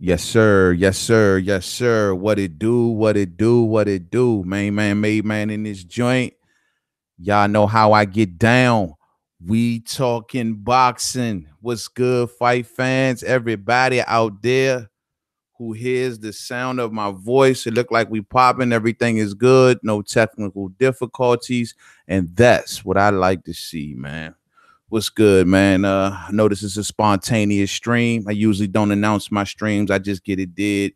Yes, sir. Yes, sir. Yes, sir. What it do? What it do? What it do? Main man, made man in this joint. Y'all know how I get down. We talking boxing. What's good, fight fans? Everybody out there who hears the sound of my voice. It look like we popping. Everything is good. No technical difficulties. And that's what I like to see, man. What's good, man? I know this is a spontaneous stream. I usually don't announce my streams. I just get it did.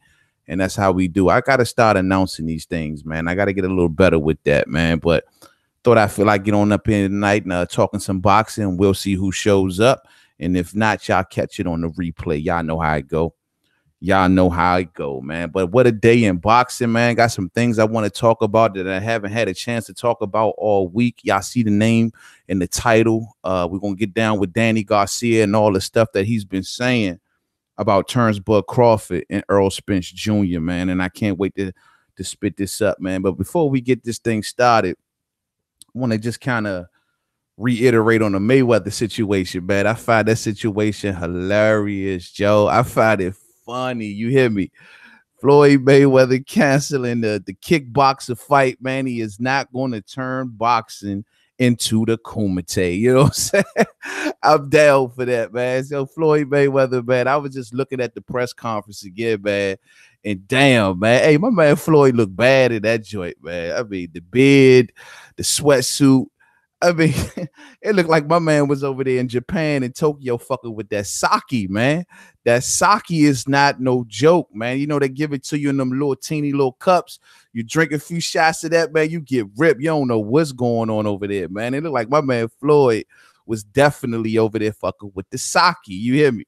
And that's how we do. I gotta start announcing these things, man. I gotta get a little better with that, man. But thought I feel like get on up here tonight and talking some boxing. We'll see who shows up. And if not, y'all catch it on the replay. Y'all know how it go. Y'all know how it go, man. But what a day in boxing, man. Got some things I want to talk about that I haven't had a chance to talk about all week. Y'all see the name and the title. We're going to get down with Danny Garcia and all the stuff that he's been saying about Terrence Bud Crawford and Errol Spence Jr., man. And I can't wait to spit this up, man. But before we get this thing started, I want to just kind of reiterate on the Mayweather situation, man. I find that situation hilarious, Joe. I find it funny. You hear me? Floyd Mayweather canceling the kickboxer fight, man. He is not going to turn boxing into the Kumite. You know what I'm saying? I'm down for that, man. So Floyd Mayweather, man, I was just looking at the press conference again, man. And damn, man. Hey, my man Floyd looked bad in that joint, man. I mean, the beard, the sweatsuit. I mean, it looked like my man was over there in Japan and Tokyo fucking with that sake, man. That sake is not no joke, man. You know, they give it to you in them little teeny little cups. You drink a few shots of that, man, you get ripped. You don't know what's going on over there, man. It looked like my man Floyd was definitely over there fucking with the sake. You hear me?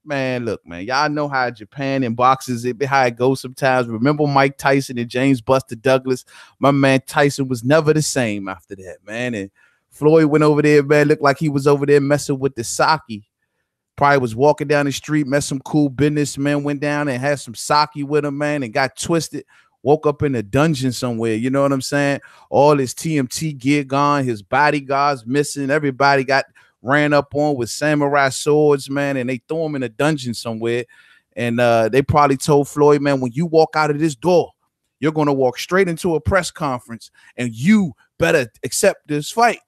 Man, look, man, y'all know how Japan and boxes, how it goes sometimes. Remember Mike Tyson and James Buster Douglas? My man Tyson was never the same after that, man. And Floyd went over there, man, looked like he was over there messing with the sake. Probably was walking down the street, met some cool businessmen, went down and had some sake with him, man, and got twisted. Woke up in a dungeon somewhere, you know what I'm saying? All his TMT gear gone, his bodyguards missing, everybody got ran up on with samurai swords, man, and they threw him in a dungeon somewhere. And they probably told Floyd, man, when you walk out of this door, you're going to walk straight into a press conference and you better accept this fight.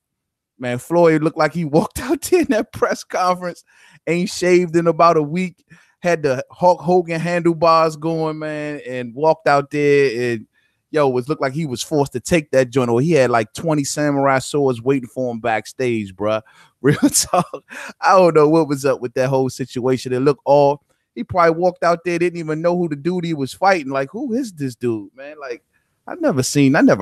Man, Floyd looked like he walked out there in that press conference, ain't shaved in about a week, had the Hulk Hogan handlebars going, man, and walked out there and was looked like he was forced to take that joint, or he had like 20 samurai swords waiting for him backstage, bro. Real talk. I don't know what was up with that whole situation. It looked all. He probably walked out there, didn't even know who the dude he was fighting. Like, who is this dude, man? Like, I never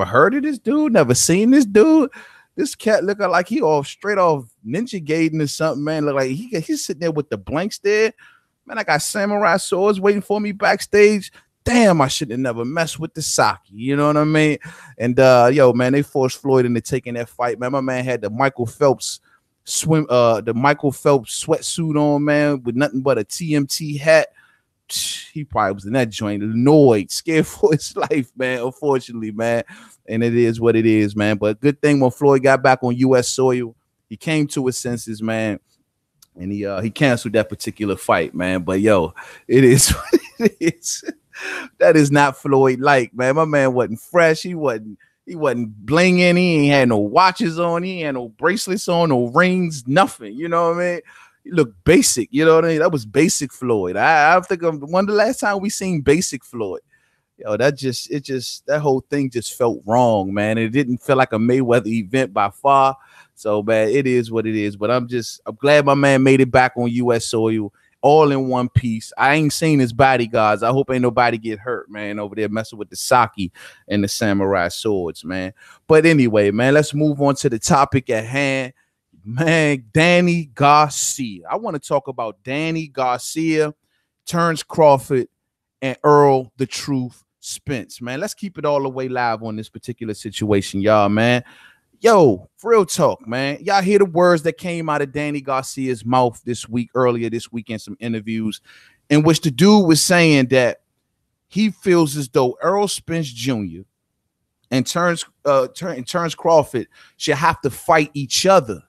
heard of this dude, never seen this dude. This cat looking like he off straight off Ninja Gaiden or something, man. Look like he's sitting there with the blank stare. Man, I got samurai swords waiting for me backstage. Damn, I should have never messed with the sake. You know what I mean? And man, they forced Floyd into taking that fight. Man, my man had the Michael Phelps sweatsuit on, man, with nothing but a TMT hat. He probably was in that joint, annoyed, scared for his life, man. Unfortunately, man. And it is what it is, man. But good thing when Floyd got back on U.S. soil, he came to his senses, man. And he canceled that particular fight, man. But it is what it is. That is not Floyd like, man. My man wasn't fresh. He wasn't blinging. He ain't had no watches on. He ain't had no bracelets on, no rings, nothing. You know what I mean? He looked basic. You know what I mean? That was basic Floyd. I think of one of the last time we seen basic Floyd. That whole thing just felt wrong, man. It didn't feel like a Mayweather event by far. So, man, it is what it is. But I'm glad my man made it back on U.S. soil, all in one piece. I ain't seen his bodyguards. I hope ain't nobody get hurt, man, over there messing with the sake and the samurai swords, man. But anyway, man, let's move on to the topic at hand. Man, Danny Garcia. I want to talk about Danny Garcia, Terrence Crawford, and Earl the Truth Spence, man. Let's keep it all the way live on this particular situation, y'all, man. For real talk, man. Y'all hear the words that came out of Danny Garcia's mouth earlier this week in some interviews, in which the dude was saying that he feels as though Errol Spence Jr. and Terrence Crawford should have to fight each other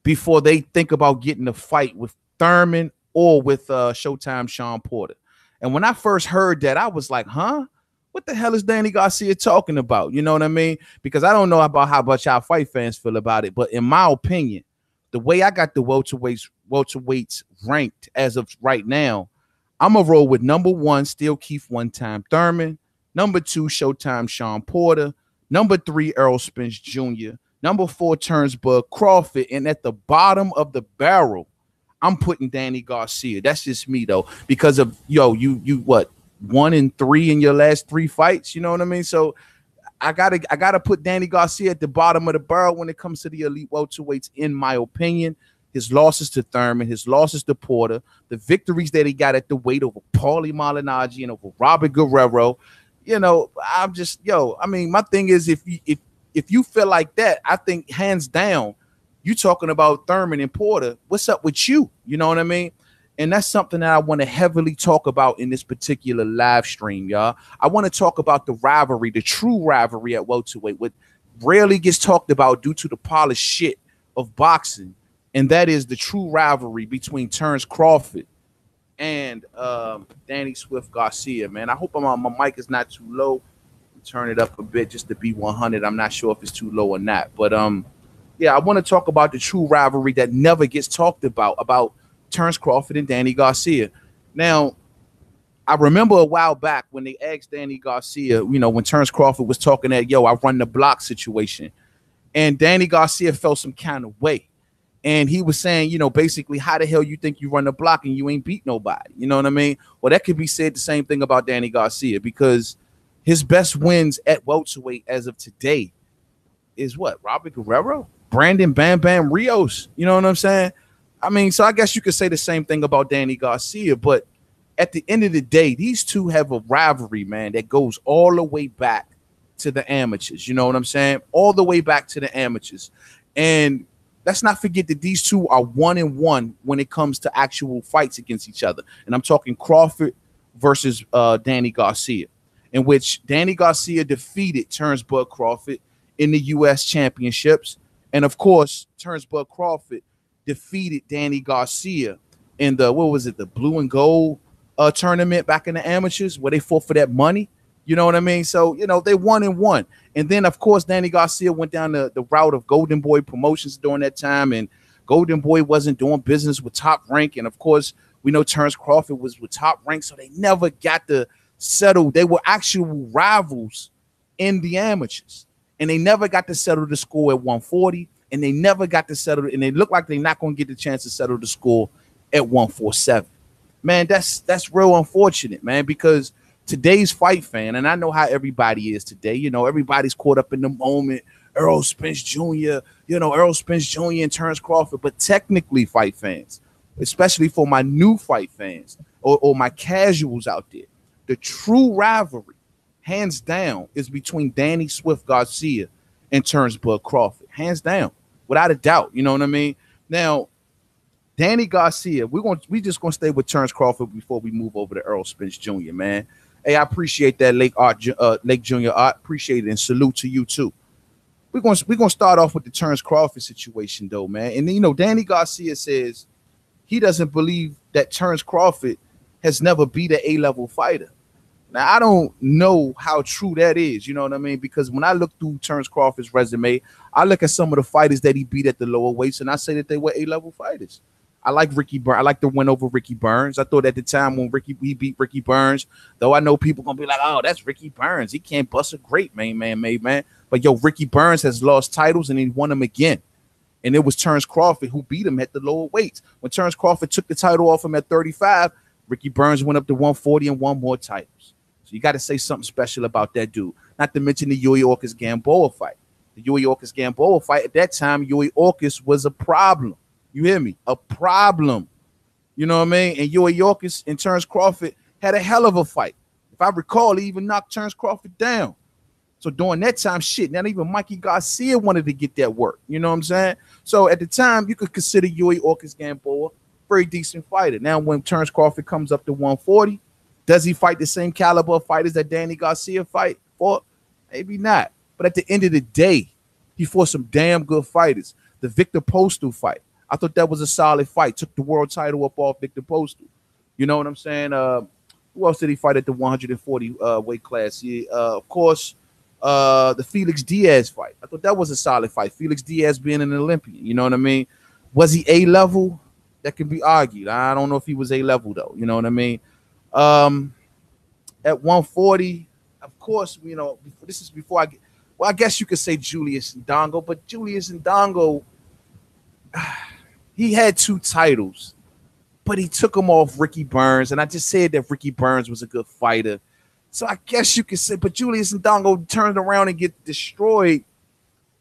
before they think about getting a fight with Thurman or with Showtime Sean Porter. And when I first heard that, I was like, huh? What the hell is Danny Garcia talking about? You know what I mean? Because I don't know about how much our fight fans feel about it, but in my opinion, the way I got the welterweights ranked as of right now, I'm gonna roll with number one, Steel Keith One Time Thurman, number two, Showtime Sean Porter, number three, Errol Spence Jr., number four, Turnsburg Crawford, and at the bottom of the barrel, I'm putting Danny Garcia. That's just me though, because of you what 1-3 in your last three fights. You know what I mean? So I gotta put Danny Garcia at the bottom of the barrel when it comes to the elite welterweights, in my opinion. His losses to Thurman, his losses to Porter, the victories that he got at the weight over Paulie Malignaggi and over Robert Guerrero. I'm just I mean, my thing is if you feel like that, I think hands down, you talking about Thurman and Porter, what's up with you? You know what I mean? And that's something that I want to heavily talk about in this particular live stream, y'all. I want to talk about the rivalry, the true rivalry at welterweight, what rarely gets talked about due to the polished shit of boxing, and that is the true rivalry between Terrence Crawford and Danny Swift Garcia, man. I hope my mic is not too low. Turn it up a bit just to be 100. I'm not sure if it's too low or not, but yeah, I want to talk about the true rivalry that never gets talked about Terrence Crawford and Danny Garcia. Now, I remember a while back when they asked Danny Garcia, when Terrence Crawford was talking that, I run the block situation, and Danny Garcia felt some kind of way. And he was saying, basically, how the hell you think you run the block and you ain't beat nobody? You know what I mean? Well, that could be said the same thing about Danny Garcia, because his best wins at welterweight as of today is what? Robert Guerrero? Brandon Bam Bam Rios? You know what I'm saying? I mean, so I guess you could say the same thing about Danny Garcia, but at the end of the day, these two have a rivalry, man, that goes all the way back to the amateurs. You know what I'm saying? All the way back to the amateurs. And let's not forget that these two are 1-1 when it comes to actual fights against each other. And I'm talking Crawford versus Danny Garcia, in which Danny Garcia defeated Turnsburg Crawford in the U.S. championships. And, of course, Turnsburg Crawford defeated Danny Garcia in the blue and gold tournament back in the amateurs, where they fought for that money. You know what I mean? So, they 1-1. And then, of course, Danny Garcia went down the route of Golden Boy Promotions during that time, and Golden Boy wasn't doing business with Top Rank. And, of course, we know Terrence Crawford was with Top Rank, so they never got to settle. They were actual rivals in the amateurs, and they never got to settle the score at 140, and they never got to settle, and they look like they're not going to get the chance to settle the score at 147. Man, that's real unfortunate, man, because today's fight fan, and I know how everybody is today, everybody's caught up in the moment. Errol Spence Jr., Errol Spence Jr. and Terrence Crawford, but technically fight fans, especially for my new fight fans or my casuals out there, the true rivalry, hands down, is between Danny Swift Garcia and Turnsburg Crawford. Hands down, without a doubt. You know what I mean? Now, Danny Garcia, we just gonna stay with Terrence Crawford before we move over to Errol Spence Jr., man. Hey, I appreciate that, Lake Junior Art. Appreciate it, and salute to you too. We're gonna start off with the Terrence Crawford situation, though, man. And then, Danny Garcia says he doesn't believe that Terrence Crawford has never beat an A-level fighter. Now, I don't know how true that is, you know what I mean? Because when I look through Terrence Crawford's resume, I look at some of the fighters that he beat at the lower weights, and I say that they were A-level fighters. I like Ricky Burns. I like the win over Ricky Burns. I thought at the time when he beat Ricky Burns, though I know people gonna be like, "Oh, that's Ricky Burns. He can't bust a great man." But Ricky Burns has lost titles and he won them again. And it was Terrence Crawford who beat him at the lower weights. When Terrence Crawford took the title off him at 35, Ricky Burns went up to 140 and won more titles. So you got to say something special about that dude. Not to mention the Yuri Orkis Gamboa fight. The Yuri Orkis Gamboa fight, at that time, Yuri Orkis was a problem. You hear me? A problem. You know what I mean? And Yuri Orkis and Terrence Crawford had a hell of a fight. If I recall, he even knocked Terrence Crawford down. So during that time, not even Mikey Garcia wanted to get that work. You know what I'm saying? So at the time, you could consider Yuri Orkis Gamboa very decent fighter. Now, when Terrence Crawford comes up to 140, does he fight the same caliber of fighters that Danny Garcia fight for? Maybe not. But at the end of the day, he fought some damn good fighters. The Victor Postal fight, I thought that was a solid fight. Took the world title up off Victor Postal. You know what I'm saying? Who else did he fight at the 140 weight class? Of course, the Felix Diaz fight. I thought that was a solid fight. Felix Diaz being an Olympian, you know what I mean? Was he A level? That can be argued. I don't know if he was A level though. You know what I mean? Um, at 140, of course, you know, this is before I get. Well, I guess you could say Julius Ndongo, but Julius Ndongo, he had 2 titles, but he took them off Ricky Burns, and I just said that Ricky Burns was a good fighter. So I guess you could say, but Julius Ndongo turned around and get destroyed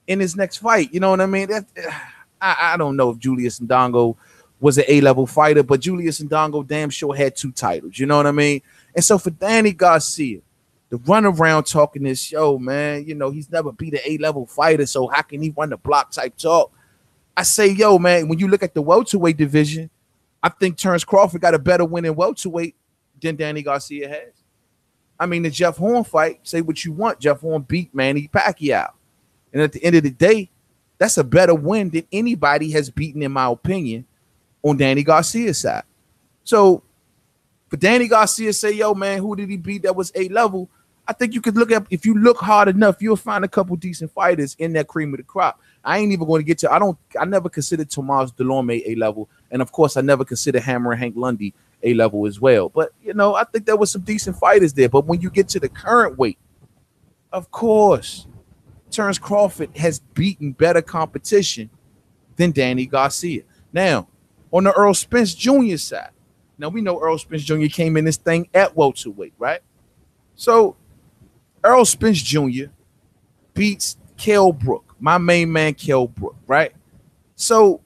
in his next fight. You know what I mean? I don't know if Julius Ndongo was an A-level fighter, but Julius Ndongo damn sure had 2 titles. You know what I mean? And so for Danny Garcia, the run around talking this show, man, you know, he's never beat an A-level fighter, so how can he run the block type talk? I say, yo, man, when you look at the welterweight division, I think Terrence Crawford got a better win in welterweight than Danny Garcia has. I mean, the Jeff Horn fight, say what you want, Jeff Horn beat Manny Pacquiao. And at the end of the day, that's a better win than anybody has beaten, in my opinion, on Danny Garcia's side. So for Danny Garcia say, yo, man, who did he beat that was A-level? I think you could look at, if you look hard enough, you'll find a couple decent fighters in that cream of the crop. I ain't even going to get to, I never considered Tomas Delorme A-level. And of course, I never considered Hammer and Hank Lundy A-level as well. But, you know, I think there was some decent fighters there. But when you get to the current weight, of course, Terrence Crawford has beaten better competition than Danny Garcia. Now, on the Earl Spence Jr. side, now we know Earl Spence Jr. came in this thing at welterweight, right? So Earl Spence Jr. beats Kell Brook, my main man Kell Brook, right? So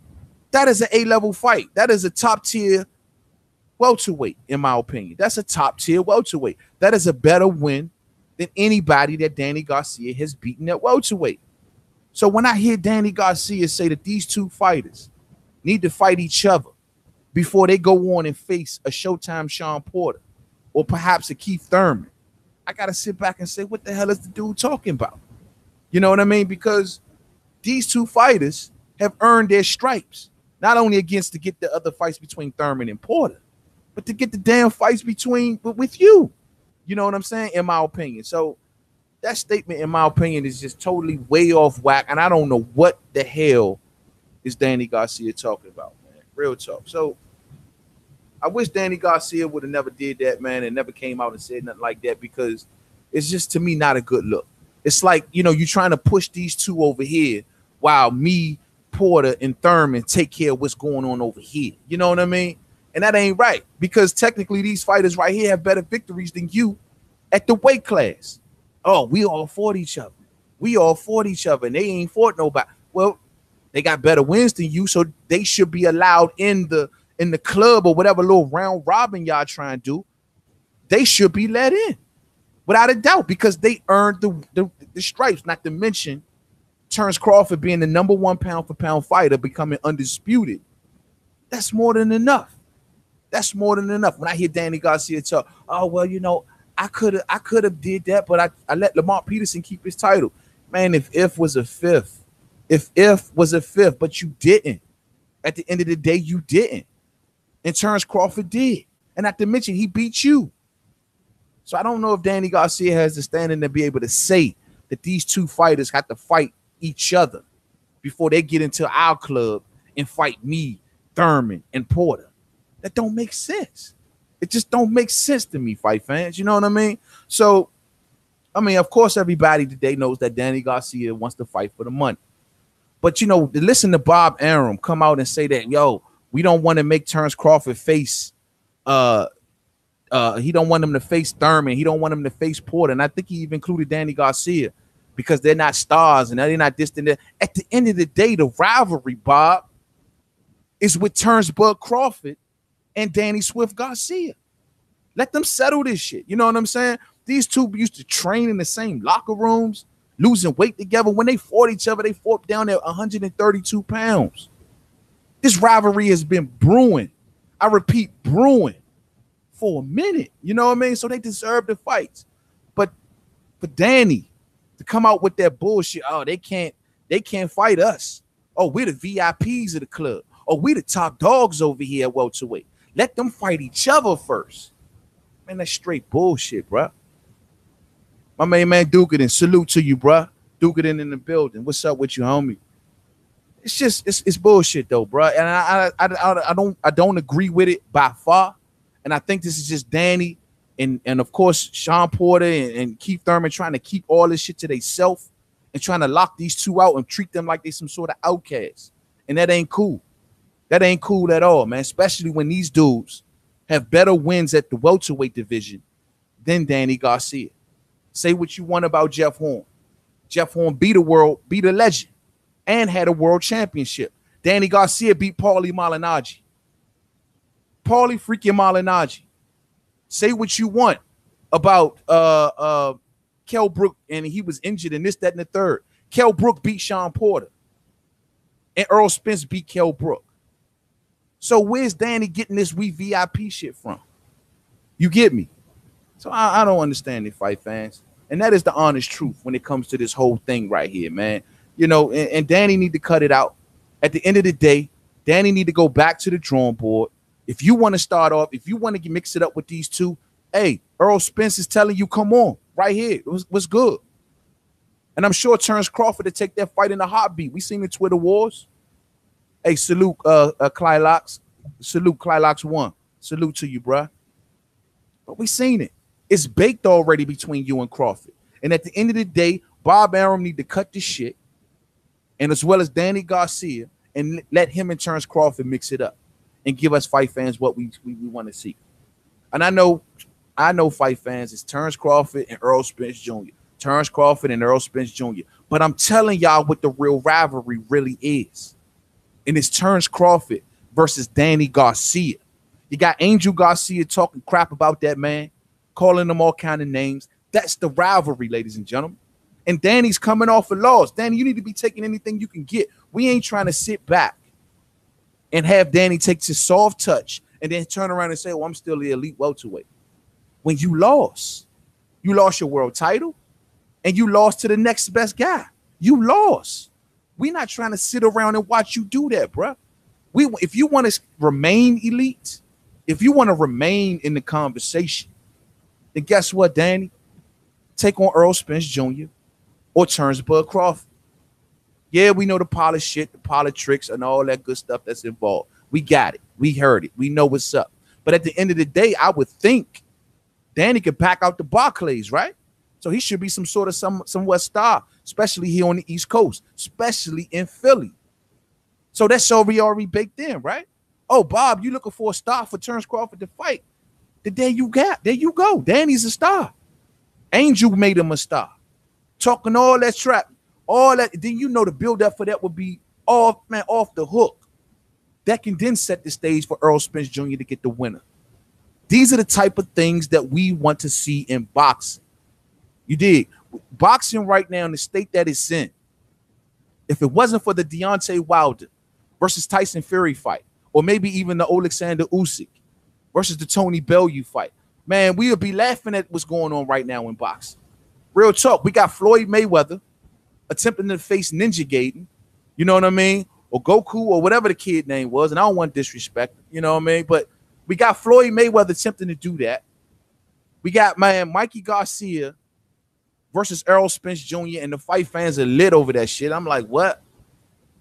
that is an A-level fight. That is a top-tier welterweight, in my opinion. That's a top-tier welterweight. That is a better win than anybody that Danny Garcia has beaten at welterweight. So when I hear Danny Garcia say that these 2 fighters need to fight each other before they go on and face a Showtime Sean Porter or perhaps a Keith Thurman, I got to sit back and say, what the hell is the dude talking about? You know what I mean? Because these 2 fighters have earned their stripes, not only against to get the other fights between Thurman and Porter, but to get the damn fights with you. You know what I'm saying? In my opinion. So that statement, in my opinion, is just totally way off whack. And I don't know what the hell is Danny Garcia talking about, man. Real talk. So I wish Danny Garcia would have never did that, man, and never came out and said nothing like that, because it's just, to me, not a good look. It's like, you know, you're trying to push these 2 over here while me, Porter, and Thurman take care of what's going on over here. You know what I mean? And that ain't right, because technically these fighters right here have better victories than you at the weight class. Oh, we all fought each other. We all fought each other, and they ain't fought nobody. Well, they got better wins than you, so they should be allowed in the club or whatever little round robin y'all trying to do. They should be let in, without a doubt, because they earned the stripes. Not to mention Terrence Crawford being the #1 pound-for-pound fighter, becoming undisputed. That's more than enough. That's more than enough. When I hear Danny Garcia talk, oh, well, you know, I could have did that, but I let Lamar Peterson keep his title. Man, if was a fifth, but you didn't. At the end of the day, you didn't. And Terrence Crawford did. And not to mention, he beat you. So I don't know if Danny Garcia has the standing to be able to say that these 2 fighters have to fight each other before they get into our club and fight me, Thurman, and Porter. That don't make sense. It just don't make sense to me, fight fans. You know what I mean? So, I mean, of course, everybody today knows that Danny Garcia wants to fight for the money. But, you know, listen to Bob Arum come out and say that, yo, we don't want to make Terrence Crawford face, he don't want him to face Thurman. He don't want him to face Porter. And I think he even included Danny Garcia because they're not stars and they're not distant. At the end of the day, the rivalry, Bob, is with Terrence Bud Crawford and Danny Swift Garcia. Let them settle this shit. You know what I'm saying? These 2 used to train in the same locker rooms, losing weight together. When they fought each other, they fought down there 132 pounds. This rivalry has been brewing. I repeat, brewing for a minute. You know what I mean? So they deserve the fights. But for Danny to come out with that bullshit, oh, they can't fight us. Oh, we're the VIPs of the club. Oh, we the top dogs over here at welterweight. Let them fight each other first. Man, that's straight bullshit, bruh. My main man Dugan, salute to you, bruh. Dugan in the building. What's up with you, homie? It's just it's bullshit though, bruh. And I don't agree with it by far. And I think this is just Danny and of course Sean Porter and Keith Thurman trying to keep all this shit to themselves and trying to lock these two out and treat them like they some sort of outcasts. And that ain't cool. That ain't cool at all, man. Especially when these dudes have better wins at the welterweight division than Danny Garcia. Say what you want about Jeff Horn. Jeff Horn beat a legend, and had a world championship. Danny Garcia beat Paulie Malignaggi. Paulie freaking Malignaggi. Say what you want about Kell Brook, and he was injured in this, that, and the third. Kell Brook beat Sean Porter. And Earl Spence beat Kell Brook. So where's Danny getting this We VIP shit from? You get me? So I don't understand it, fight fans. And that is the honest truth when it comes to this whole thing right here, man. You know, and Danny need to cut it out. At the end of the day, Danny need to go back to the drawing board. If you want to start off, if you want to mix it up with these two, hey, Earl Spence is telling you, come on, right here. What's good? And I'm sure Terrence Crawford to take that fight in a heartbeat. We seen the Twitter wars. Hey, salute Clylox. Salute Clylox 1. Salute to you, bruh. But we seen it. It's baked already between you and Crawford. And at the end of the day, Bob Arum need to cut this shit, and as well as Danny Garcia, and let him and Terrence Crawford mix it up and give us fight fans what we want to see. And I know fight fans, it's Terrence Crawford and Earl Spence Jr. Terrence Crawford and Earl Spence Jr. But I'm telling y'all what the real rivalry really is. And it's Terrence Crawford versus Danny Garcia. You got Angel Garcia talking crap about that man, calling them all kind of names. That's the rivalry, ladies and gentlemen. And Danny's coming off a loss. Danny, you need to be taking anything you can get. We ain't trying to sit back and have Danny take his soft touch and then turn around and say, oh, I'm still the elite welterweight. When you lost your world title and you lost to the next best guy. You lost. We're not trying to sit around and watch you do that, bro. If you want to remain elite, if you want to remain in the conversation, then guess what, Danny? Take on Earl Spence Jr. or Terrence Bud Crawford. Yeah, we know the polished shit, the politics, and all that good stuff that's involved. We got it. We heard it. We know what's up. But at the end of the day, I would think Danny could pack out the Barclays, right? So he should be some sort of somewhat star, especially here on the East Coast, especially in Philly. So that's already baked in, right? Oh, Bob, you looking for a star for Terrence Crawford to fight? There you go. Danny's a star. Angel made him a star. Talking all that trap, all that. Then you know the build-up for that would be off the hook. That can then set the stage for Earl Spence Jr. to get the winner. These are the type of things that we want to see in boxing. You dig? Boxing right now in the state that it's in, if it wasn't for the Deontay Wilder versus Tyson Fury fight, or maybe even the Alexander Usyk versus the Tony Bellew fight, man, we would be laughing at what's going on right now in boxing. Real talk. We got Floyd Mayweather attempting to face Ninja Gaiden, you know what I mean? Or Goku, or whatever the kid name was. And I don't want disrespect, you know what I mean? But we got Floyd Mayweather attempting to do that. We got, man, Mikey Garcia versus Earl Spence Jr. and the fight fans are lit over that shit. I'm like, what?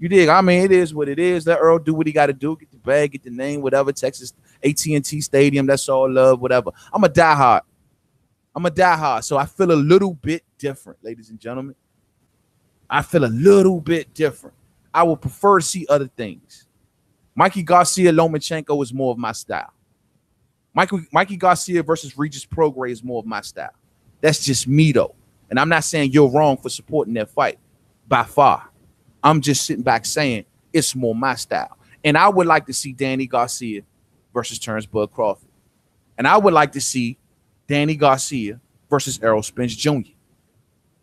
You dig? I mean, it is what it is. Let Earl do what he got to do. Get the bag, get the name, whatever. Texas AT&T Stadium. That's all love, whatever. I'm a diehard. So I feel a little bit different, ladies and gentlemen. I feel a little bit different. I would prefer to see other things. Mikey Garcia Lomachenko is more of my style. Mikey Garcia versus Regis Prograis is more of my style. That's just me, though. And I'm not saying you're wrong for supporting that fight by far. I'm just sitting back saying it's more my style. And I would like to see Danny Garcia versus Terrence Bud Crawford. And I would like to see Danny Garcia versus Errol Spence Jr.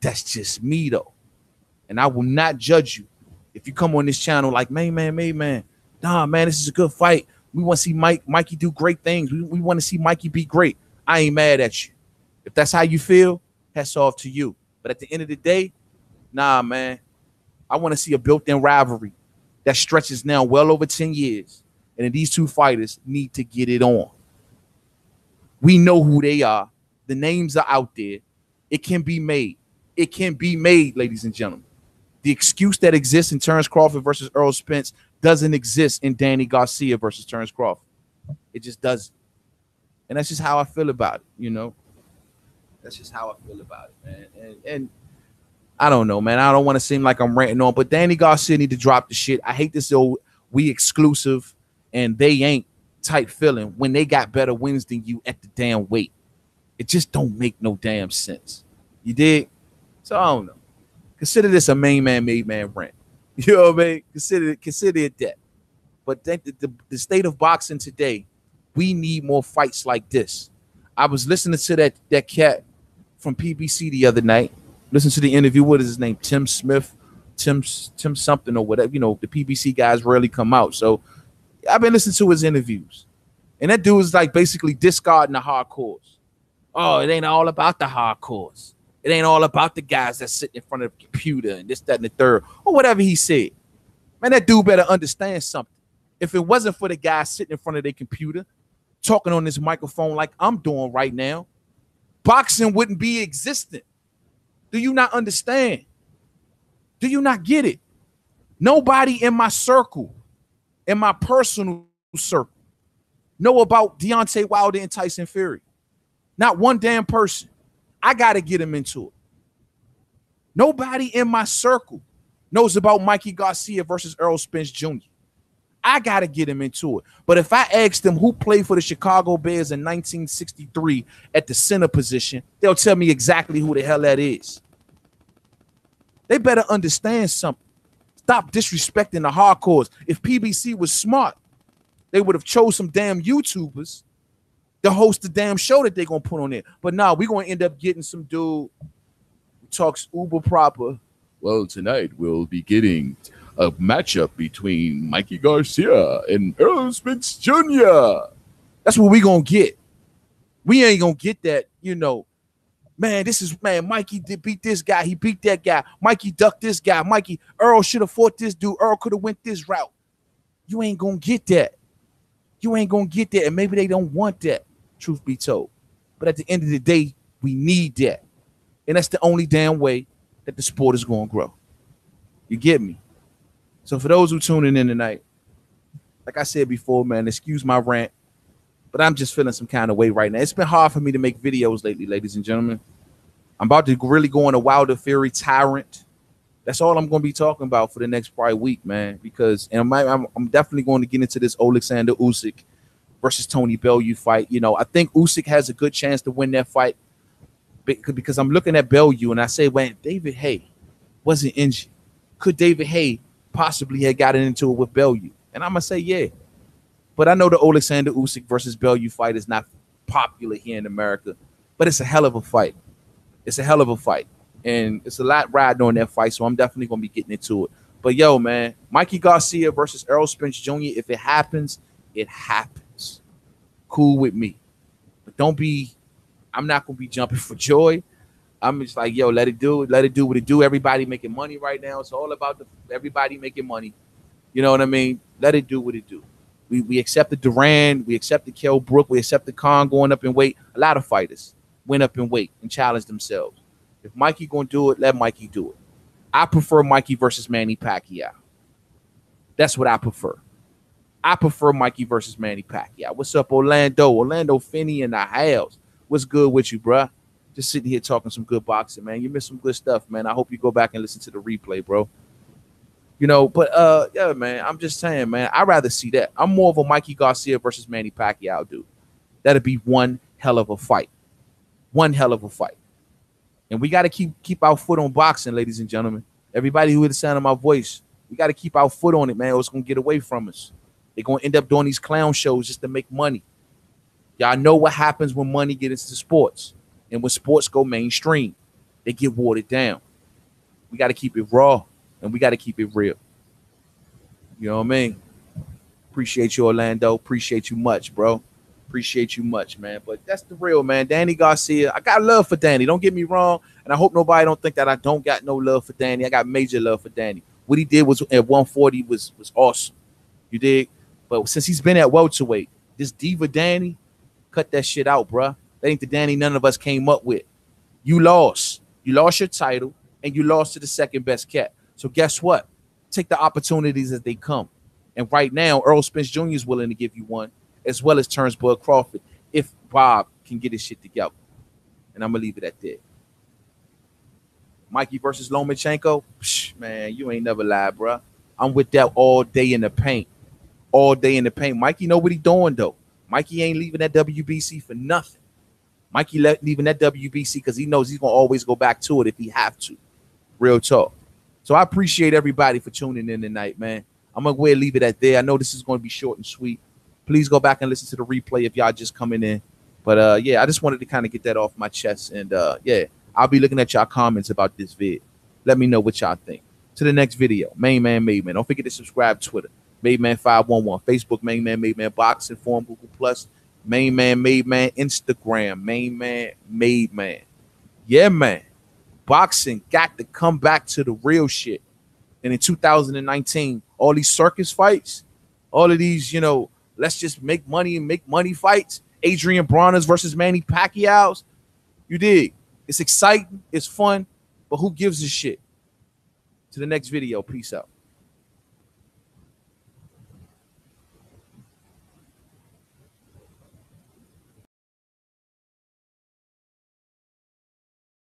That's just me, though. And I will not judge you if you come on this channel like, Mainman. Nah, man, this is a good fight. We want to see Mikey do great things. We want to see Mikey be great. I ain't mad at you. If that's how you feel, hats off to you. But at the end of the day, nah, man. I want to see a built-in rivalry that stretches now well over 10 years. And these two fighters need to get it on. We know who they are. The names are out there. It can be made. It can be made, ladies and gentlemen. The excuse that exists in Terrence Crawford versus Earl Spence doesn't exist in Danny Garcia versus Terrence Crawford. It just doesn't. And that's just how I feel about it, you know? That's just how I feel about it, man. And I don't know, man. I don't want to seem like I'm ranting on, but Danny Garcia need to drop the shit. I hate this old we exclusive and they ain't type feeling when they got better wins than you at the damn weight. It just don't make no damn sense. You dig? So I don't know. Consider this a Mainman Mademan rant. You know what I mean? Consider it that. But the state of boxing today, we need more fights like this. I was listening to that cat from PBC the other night. Listen to the interview. What is his name? Tim Smith, Tim something or whatever. You know, the PBC guys rarely come out. So I've been listening to his interviews. And that dude is like basically discarding the hardcores. Oh, it ain't all about the hardcores. It ain't all about the guys that sit in front of the computer and this, that, and the third, or whatever he said. Man, that dude better understand something. If it wasn't for the guys sitting in front of their computer, talking on this microphone like I'm doing right now, boxing wouldn't be existent. Do you not understand? Do you not get it? Nobody in my circle, in my personal circle, know about Deontay Wilder and Tyson Fury. Not one damn person. I got to get him into it. Nobody in my circle knows about Mikey Garcia versus Earl Spence Jr. I got to get him into it. But if I asked them who played for the Chicago Bears in 1963 at the center position, they'll tell me exactly who the hell that is. They better understand something. Stop disrespecting the hardcores. If PBC was smart, they would have chose some damn YouTubers to host the damn show that they're going to put on there. But now we're going to end up getting some dude who talks uber proper. Well, tonight we'll be getting a matchup between Mikey Garcia and Earl Spence Jr. That's what we're going to get. We ain't going to get that, you know. Man, Mikey did beat this guy. He beat that guy. Mikey ducked this guy. Earl should have fought this dude. Earl could have went this route. You ain't going to get that. You ain't going to get that. And maybe they don't want that, truth be told. But at the end of the day, we need that. And that's the only damn way that the sport is going to grow. You get me? So for those who tuning in tonight, like I said before, man, excuse my rant, but I'm just feeling some kind of way right now. It's been hard for me to make videos lately, ladies and gentlemen. I'm about to really go on a Wilder Fury Tyrant. That's all I'm going to be talking about for the next probably week, man, because I'm definitely going to get into this Alexander Usyk versus Tony Bellew fight. You know, I think Usyk has a good chance to win that fight because I'm looking at Bellew and I say, when David Haye wasn't injured, could David Haye possibly have gotten into it with Bellew? And I'm going to say, yeah. But I know the Alexander Usyk versus Bellew fight is not popular here in America, but it's a hell of a fight. It's a hell of a fight. And it's a lot riding on that fight, so I'm definitely going to be getting into it. But, yo, man, Mikey Garcia versus Earl Spence Jr., if it happens, it happens. Cool with me. But I'm not going to be jumping for joy. I'm just like, yo, let it do what it do. Everybody making money right now. It's all about everybody making money. You know what I mean? Let it do what it do. We accepted Duran. We accepted Kell Brook. We accepted Khan going up in weight. A lot of fighters went up in weight and challenged themselves. If Mikey going to do it, let Mikey do it. I prefer Mikey versus Manny Pacquiao. That's what I prefer. I prefer Mikey versus Manny Pacquiao. What's up, Orlando? Orlando Finney in the house. What's good with you, bruh? Just sitting here talking some good boxing, man. You missed some good stuff, man. I hope you go back and listen to the replay, bro. You know, but yeah, man, I'm just saying, man, I'd rather see that. I'm more of a Mikey Garcia versus Manny Pacquiao dude. That'd be one hell of a fight. One hell of a fight. And we got to keep our foot on boxing, ladies and gentlemen. Everybody who hears the sound of my voice, we got to keep our foot on it, man, or it's going to get away from us. They're going to end up doing these clown shows just to make money. Y'all know what happens when money gets into sports. And when sports go mainstream, they get watered down. We got to keep it raw, and we got to keep it real. You know what I mean? Appreciate you, Orlando. Appreciate you much, bro. Appreciate you much, man. But that's the real, man. Danny Garcia. I got love for Danny. Don't get me wrong. And I hope nobody don't think that I don't got no love for Danny. I got major love for Danny. What he did was at 140 was awesome. You dig? But since he's been at welterweight, this diva Danny, Cut that shit out, bruh. That ain't the Danny none of us came up with. You lost. You lost your title, and you lost to the second best cat. So guess what? Take the opportunities as they come. And right now, Earl Spence Jr. is willing to give you one, as well as Turnbull Crawford, if Bob can get his shit together. And I'm going to leave it at that. Mikey versus Lomachenko, psh, man, you ain't never lied, bro. I'm with that all day in the paint. All day in the paint. Mikey know what he doing, though. Mikey ain't leaving that WBC for nothing. Mikey leaving that WBC because he knows he's going to always go back to it if he have to. Real talk. So I appreciate everybody for tuning in tonight, man. I'm going to go ahead and leave it at there. I know this is going to be short and sweet. Please go back and listen to the replay if y'all just coming in. But, yeah, I just wanted to kind of get that off my chest. And, yeah, I'll be looking at y'all comments about this vid. Let me know what y'all think. To the next video, Mainman Mademan. Don't forget to subscribe to Twitter, Mainman511. Facebook, Mainman Mademan. Boxing Forum, Google+. Mainman Mademan. Instagram, Mainman Mademan. Yeah, man. Boxing got to come back to the real shit. And in 2019, all these circus fights, all of these, you know, let's just make money and make money fights. Adrian Bronner's versus Manny Pacquiao's. You dig? It's exciting. It's fun. But who gives a shit? To the next video. Peace out.